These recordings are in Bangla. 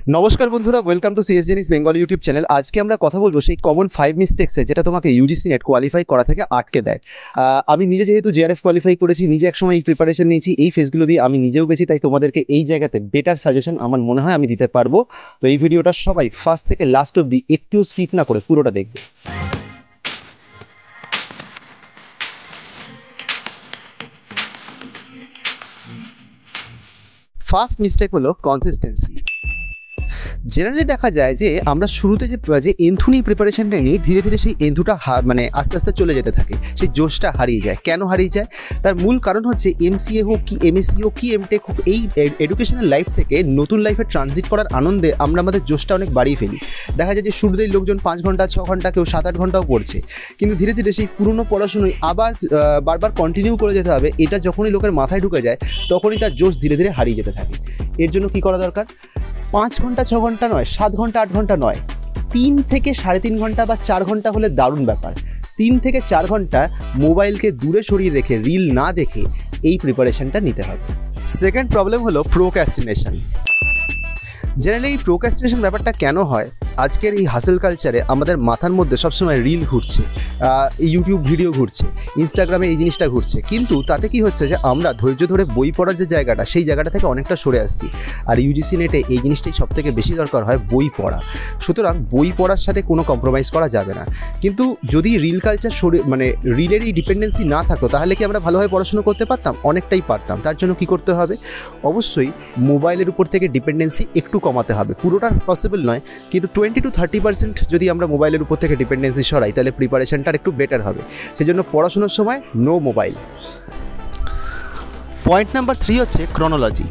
নমস্কার বন্ধুরা, welcome to CS Zenit Bengal YouTube channel. আজকে আমরা কথা বলবো সেই কমন 5 মিস্টেক্সে যেটা তোমাকে ইউজিসি নেট কোয়ালিফাই করা থেকে আটকে দেয়। আমি নিজে যেহেতু জেআরএফ কোয়ালিফাই করেছি, নিজে একসময় এই প্রিপারেশন নিয়েছি, এই ফেসগুলো দিয়ে আমি নিজেও গেছি, তাই তোমাদেরকে এই জায়গাতে বেটার সাজেশন আমার মনে হয় আমি দিতে পারবো। তো এই ভিডিওটা সবাই ফার্স্ট থেকে লাস্ট অবধি একটু স্কিপ না করে পুরোটা দেখবে। ফার্স্ট মিস্টেক হলো কনসিস্টেন্সি। জেনারেলি দেখা যায় যে আমরা শুরুতে যে এন্থু নিয়ে প্রিপারেশনটা নিই, ধীরে ধীরে সেই এন্থুটা আস্তে আস্তে চলে যেতে থাকে, সেই জোশটা হারিয়ে যায়। কেন হারিয়ে যায়? তার মূল কারণ হচ্ছে এমসিএ হোক কি এমএসসি হোক কি এমটেক হোক, এই এডুকেশনাল লাইফ থেকে নতুন লাইফে ট্রানজিট করার আনন্দে আমরা আমাদের জোশটা অনেক বাড়িয়ে ফেলি। দেখা যায় যে শুরুতেই লোকজন 5 ঘন্টা 6 ঘন্টা, কেউ 7-8 ঘন্টাও পড়ছে, কিন্তু ধীরে ধীরে সেই পুরনো পড়াশুনোই আবার বারবার কন্টিনিউ করে যেতে হবে। এটা যখনই লোকের মাথায় ঢুকে যায় তখনই তার জোশ ধীরে ধীরে হারিয়ে যেতে থাকে। এর জন্য কী করা দরকার? 5 ঘন্টা 6 ঘন্টা নয়, 7 ঘন্টা 8 ঘন্টা নয়, 3 থেকে 3.5 ঘন্টা বা 4 ঘন্টা হলে দারুণ ব্যাপার। 3 থেকে 4 ঘন্টা মোবাইলকে দূরে সরিয়ে রেখে, রিল না দেখে এই প্রিপারেশনটা নিতে হবে। সেকেন্ড প্রবলেম হলো প্রোক্রাস্টিনেশন। জেনারেলি এই প্রোক্রাস্টিনেশন ব্যাপারটা কেন হয়? আজকের এই হাসেল কালচারে আমাদের মাথার মধ্যে সবসময় রিল ঘুরছে, ইউটিউব ভিডিও ঘুরছে, ইনস্টাগ্রামে এই জিনিসটা ঘুরছে, কিন্তু তাতে কি হচ্ছে যে আমরা ধৈর্য ধরে বই পড়ার যে জায়গাটা, সেই জায়গাটা থেকে অনেকটা সরে আসছি। আর ইউজিসি নেটে এই জিনিসটাই সবথেকে বেশি দরকার হয়, বই পড়া। সুতরাং বই পড়ার সাথে কোনো কম্প্রোমাইজ করা যাবে না। কিন্তু যদি রিল কালচার রিলের এই ডিপেন্ডেন্সি না থাকতো, তাহলে কি আমরা ভালোভাবে পড়াশুনো করতে পারতাম? অনেকটাই পারতাম। তার জন্য কি করতে হবে? অবশ্যই মোবাইলের উপর থেকে ডিপেন্ডেন্সি একটু কমাতে হবে। পুরোটা পসিবল নয়, কিন্তু 20 to 30% যদি আমরা মোবাইলের উপর থেকে ডিপেন্ডেন্সি সরাই, তাহলে প্রিপারেশনটা একটু বেটার হবে। সেজন্য পড়াশোনার সময় নো মোবাইল। পয়েন্ট নাম্বার 3 হচ্ছে ক্রনোলজি।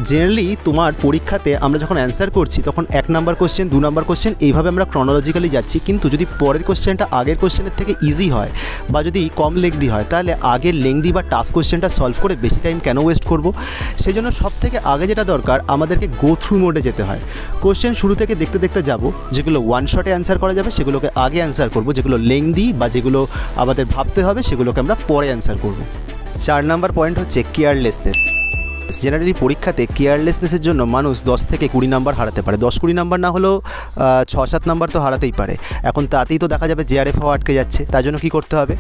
জেনারেলি তোমার পরীক্ষাতে আমরা যখন অ্যান্সার করছি তখন 1 নাম্বার কোশ্চেন, 2 নাম্বার কোশ্চেন, এইভাবে আমরা ক্রনোলজিক্যালি যাচ্ছি। কিন্তু যদি পরের কোশ্চেনটা আগের কোশ্চেনের থেকে ইজি হয় বা যদি কম লেংদি হয়, তাহলে আগের লেংদি বা টাফ কোশ্চেনটা সলভ করে বেশি টাইম কেন ওয়েস্ট করব? সেই জন্য সব থেকে আগে যেটা দরকার, আমাদেরকে গো থ্রু মোডে যেতে হয়। কোশ্চেন শুরু থেকে দেখতে দেখতে যাব, যেগুলো ওয়ান শটে অ্যান্সার করা যাবে সেগুলোকে আগে অ্যান্সার করব, যেগুলো লেংদি বা যেগুলো আমাদের ভাবতে হবে সেগুলোকে আমরা পরে অ্যান্সার করব। 4 নাম্বার পয়েন্ট হচ্ছে কেয়ারলেসনেস। জেনারেলি পরীক্ষাতে কেয়ারলেসনেসের জন্য মানুষ 10 থেকে 20 নাম্বার হারাতে পারে। 10-20 নাম্বার না হলেও 6-7 নাম্বার তো হারাতেই পারে। এখন তাতেই তো দেখা যাবে জেআরএফও আটকে যাচ্ছে। তার জন্য কী করতে হবে?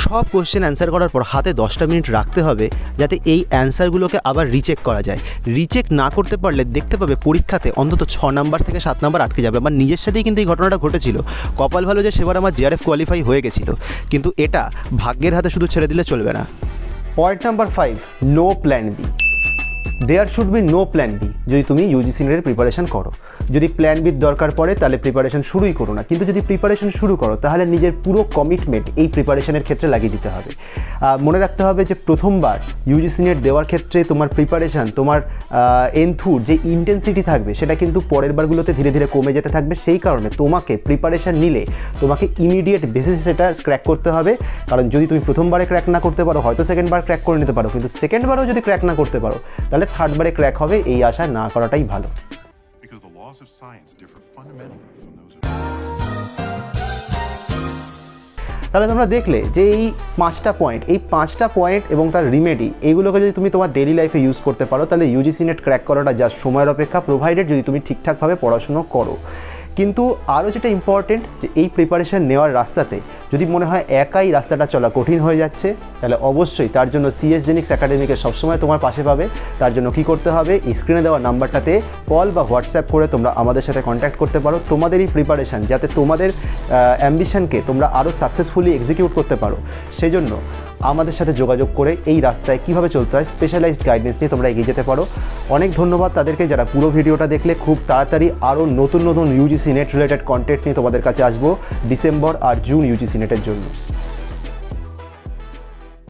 সব কোশ্চেন অ্যান্সার করার পর হাতে 10টা মিনিট রাখতে হবে, যাতে এই অ্যান্সারগুলোকে আবার রিচেক করা যায়। রিচেক না করতে পারলে দেখতে পাবে পরীক্ষাতে অন্তত 6 নাম্বার থেকে 7 নাম্বার আটকে যাবে। আমার নিজের সাথেই কিন্তু এই ঘটনাটা ঘটেছিল। কপাল ভালো যে সেবার আমার জেআরএফ কোয়ালিফাই হয়ে গেছিলো, কিন্তু এটা ভাগ্যের হাতে শুধু ছেড়ে দিলে চলবে না। Point number 5, no plan B. There should be no plan B. যদি তুমি ইউজিসি নেটের প্রিপারেশন করো, যদি প্ল্যান বির দরকার পড়ে তাহলে প্রিপারেশন শুরুই করো না। কিন্তু যদি প্রিপারেশন শুরু করো, তাহলে নিজের পুরো কমিটমেন্ট এই প্রিপারেশনের ক্ষেত্রে লাগিয়ে দিতে হবে। মনে রাখতে হবে যে প্রথমবার ইউজিসি নেট দেওয়ার ক্ষেত্রে তোমার প্রিপারেশন, তোমার এন্থুর যে ইন্টেন্সিটি থাকবে, সেটা কিন্তু পরের বারগুলোতে ধীরে ধীরে কমে যেতে থাকবে। সেই কারণে তোমাকে প্রিপারেশন নিলে তোমাকে ইমিডিয়েট বেসিসে সেটা ক্র্যাক করতে হবে। কারণ যদি তুমি প্রথমবারে ক্র্যাক না করতে পারো, হয়তো সেকেন্ডবার ক্র্যাক করে নিতে পারো, কিন্তু সেকেন্ডবারও যদি ক্র্যাক না করতে পারো, তাহলে থার্ডবারে ক্র্যাক হবে। এই আশা না করাটাই ভালো। তাহলে তোমরা দেখলে যে এই 5টা পয়েন্ট এবং তার রিমেডি, এইগুলোকে যদি তুমি তোমার ডেইলি লাইফে ইউজ করতে পারো, তাহলে ইউজিসি নেট ক্র্যাক করাটা জাস্ট সময়ের অপেক্ষা, প্রোভাইডেড যদি তুমি ঠিকঠাকভাবে পড়াশুনো করো। কিন্তু আরও যেটা ইম্পর্টেন্ট, যে এই প্রিপারেশান নেওয়ার রাস্তাতে যদি মনে হয় একাই রাস্তাটা চলা কঠিন হয়ে যাচ্ছে, তাহলে অবশ্যই তার জন্য সিএস জেনিক্স একাডেমিকে সবসময় তোমার পাশে পাবে। তার জন্য কি করতে হবে? এই স্ক্রিনে দেওয়া নাম্বারটাতে কল বা হোয়াটসঅ্যাপ করে তোমরা আমাদের সাথে কন্ট্যাক্ট করতে পারো। তোমাদের এই প্রিপারেশান যাতে তোমাদের অ্যাম্বিশনকে তোমরা আরও সাকসেসফুলি এক্সিকিউট করতে পারো, সেই জন্য আমাদের সাথে যোগাযোগ করে এই রাস্তায় কীভাবে চলতে হয় স্পেশালাইজড গাইডেন্স নিয়ে তোমরা এগিয়ে যেতে পারো। অনেক ধন্যবাদ তাদেরকে যারা পুরো ভিডিওটা দেখলে। খুব তাড়াতাড়ি আরও নতুন ইউজিসি নেট রিলেটেড কন্টেন্ট নিয়ে তোমাদের কাছে আসবো ডিসেম্বর আর জুন ইউজিসি নেটের জন্য।